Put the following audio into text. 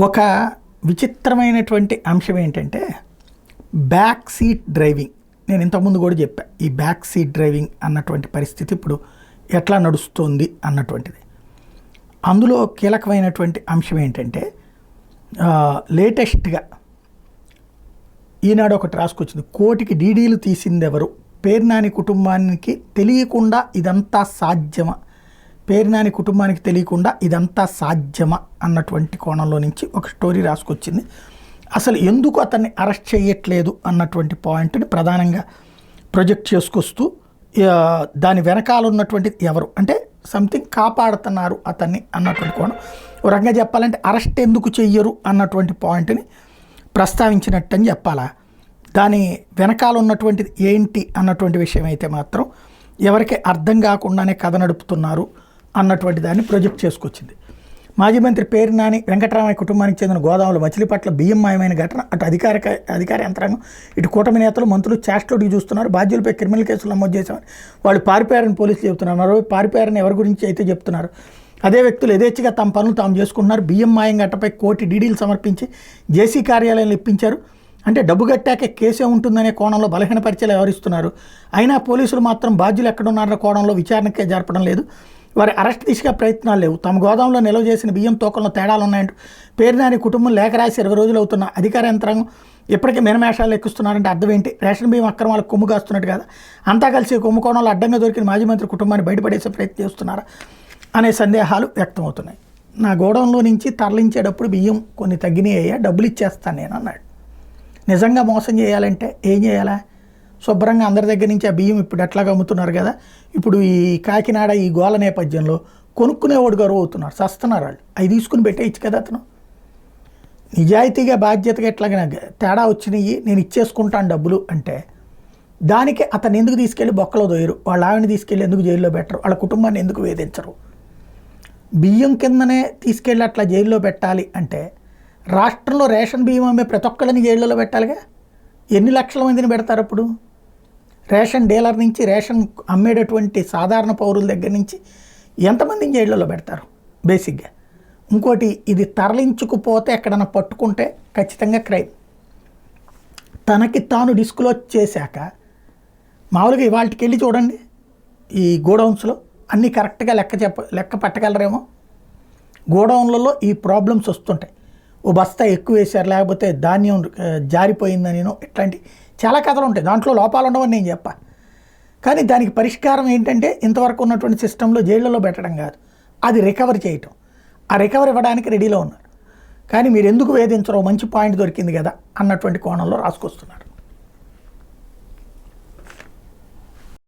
ఒక విచిత్రమైనటువంటి అంశం ఏంటంటే బ్యాక్ సీట్ డ్రైవింగ్. నేను ఇంతకుముందు కూడా చెప్పా, ఈ బ్యాక్ సీట్ డ్రైవింగ్ అన్నటువంటి పరిస్థితి ఇప్పుడు ఎట్లా నడుస్తుంది అన్నటువంటిది. అందులో కీలకమైనటువంటి అంశం ఏంటంటే లేటెస్ట్గా ఈనాడు ఒకటి రాసుకొచ్చింది. కోటికి డీడీలు తీసింది ఎవరు, పేర్నాని కుటుంబానికి తెలియకుండా ఇదంతా సాధ్యమా, పేర్నాని కుటుంబానికి తెలియకుండా ఇదంతా సాధ్యమా అన్నటువంటి కోణంలో నుంచి ఒక స్టోరీ రాసుకొచ్చింది. అసలు ఎందుకు అతన్ని అరెస్ట్ చేయట్లేదు అన్నటువంటి పాయింట్ని ప్రధానంగా ప్రొజెక్ట్ చేసుకొస్తూ దాని వెనకాల ఉన్నటువంటి ఎవరు అంటే సంథింగ్ కాపాడుతున్నారు అతన్ని అన్నటువంటి కోణం. ఒక రకంగా చెప్పాలంటే అరెస్ట్ ఎందుకు చెయ్యరు అన్నటువంటి పాయింట్ని ప్రస్తావించినట్టు అని చెప్పాలా. దాని వెనకాల ఉన్నటువంటిది ఏంటి అన్నటువంటి విషయం అయితే మాత్రం ఎవరికి అర్థం కాకుండానే కథ నడుపుతున్నారు అన్నటువంటి దాన్ని ప్రొజెక్ట్ చేసుకొచ్చింది. మాజీ మంత్రి పేర్నాని వెంకటరామయ్య కుటుంబానికి చెందిన గోదాములు మచిలీపట్ల బియ్యం మాయమైన ఘటన అటు అధికార యంత్రాంగం ఇటు కూటమి నేతలు మంత్రులు చేష్టలోకి చూస్తున్నారు. బాధ్యులపై క్రిమినల్ కేసులు నమోదు చేశామని వాళ్ళు పారిపోయారని పోలీసులు చెబుతున్నారు. మరోవైపు పారిపోయారని ఎవరి గురించి అయితే చెప్తున్నారు. అదే వ్యక్తులు యథేచ్ఛగా తమ పనులు తాము చేసుకుంటున్నారు. బియ్యం మాయం ఘటనపై కోటి డీడీలు సమర్పించి జేసీ కార్యాలయంలో ఇప్పించారు. అంటే డబ్బు కట్టాకే కేసే ఉంటుందనే కోణంలో బలహీనపరిచేలా వ్యవహరిస్తున్నారు. అయినా పోలీసులు మాత్రం బాధ్యులు ఎక్కడున్నారన్న కోణంలో విచారణకే జరపడం లేదు. వారి అరెస్ట్ దిశగా ప్రయత్నాలు లేవు. తమ గోదాంలో నిల్వ చేసిన బియ్యం తూకంలో తేడాలు ఉన్నాయంటూ పేర్నాని కుటుంబం లేఖ రాసి 20 రోజులు అవుతున్న అధికార యంత్రాంగం ఇప్పటికే మినమేషాలు ఎక్కిస్తున్నారంటే అర్థం ఏంటి? రేషన్ బియ్యం అక్రమాలకు కొమ్ము కాస్తున్నట్టు కదా. అంతా కలిసి కుంభకోణంలో అడ్డంగా దొరికిన మాజీ మంత్రి కుటుంబాన్ని బయటపడేసే ప్రయత్నం చేస్తున్నారా అనే సందేహాలు వ్యక్తమవుతున్నాయి. నా గోడౌన్లో నుంచి తరలించేటప్పుడు బియ్యం కొన్ని తగ్గినాయ్యా, డబ్బులు ఇచ్చేస్తాను నేను అన్నాడు. నిజంగా మోసం చేయాలంటే ఏం చేయాలా? శుభ్రంగా అందరి దగ్గర నుంచి ఆ బియ్యం ఇప్పుడు ఎట్లాగా అమ్ముతున్నారు కదా, ఇప్పుడు ఈ కాకినాడ ఈ గోల నేపథ్యంలో కొనుక్కునేవాడు గరువు అవుతున్నారు, సస్తున్నారు వాళ్ళు. అవి తీసుకుని పెట్టేయచ్చు కదా. అతను నిజాయితీగా బాధ్యతగా ఎట్లాగా తేడా వచ్చినాయి నేను ఇచ్చేసుకుంటాను డబ్బులు అంటే దానికి అతను ఎందుకు తీసుకెళ్ళి బొక్కలో దోయరు, వాళ్ళ ఆవిడని తీసుకెళ్ళి ఎందుకు జైల్లో పెట్టరు, వాళ్ళ కుటుంబాన్ని ఎందుకు వేధించరు? బియ్యం కిందనే తీసుకెళ్ళి అట్లా జైల్లో పెట్టాలి అంటే రాష్ట్రంలో రేషన్ బియ్యం అమ్మే ప్రతి ఒక్కళ్ళని జైల్లో పెట్టాలిగా. ఎన్ని లక్షల మందిని పెడతారు అప్పుడు? రేషన్ డీలర్ నుంచి రేషన్ అమ్మేటటువంటి సాధారణ పౌరుల దగ్గర నుంచి ఎంతమందిని జైళ్ళలో పెడతారు బేసిక్గా. ఇంకోటి, ఇది తరలించుకుపోతే ఎక్కడన్నా పట్టుకుంటే ఖచ్చితంగా క్రైమ్. తనకి తాను డిస్క్లోజ్ చేశాక మామూలుగా ఇవాళకి వెళ్ళి చూడండి ఈ గోడౌన్స్లో అన్నీ కరెక్ట్గా లెక్క పట్టగలరేమో. గోడౌన్లలో ఈ ప్రాబ్లమ్స్ వస్తుంటాయి. ఓ బస్తా ఎక్కువ వేశారు, లేకపోతే ధాన్యం జారిపోయిందనినో, ఇట్లాంటి చాలా కథలు ఉంటాయి. దాంట్లో లోపాలు ఉండవని నేను చెప్పా. కానీ దానికి పరిష్కారం ఏంటంటే ఇంతవరకు ఉన్నటువంటి సిస్టంలో జైళ్ళలో పెట్టడం కాదు, అది రికవర్ చేయటం. ఆ రికవర్ ఇవ్వడానికి రెడీలో ఉన్నారు. కానీ మీరు ఎందుకు వేధించరో మంచి పాయింట్ దొరికింది కదా అన్నటువంటి కోణంలో రాసుకొస్తున్నారు.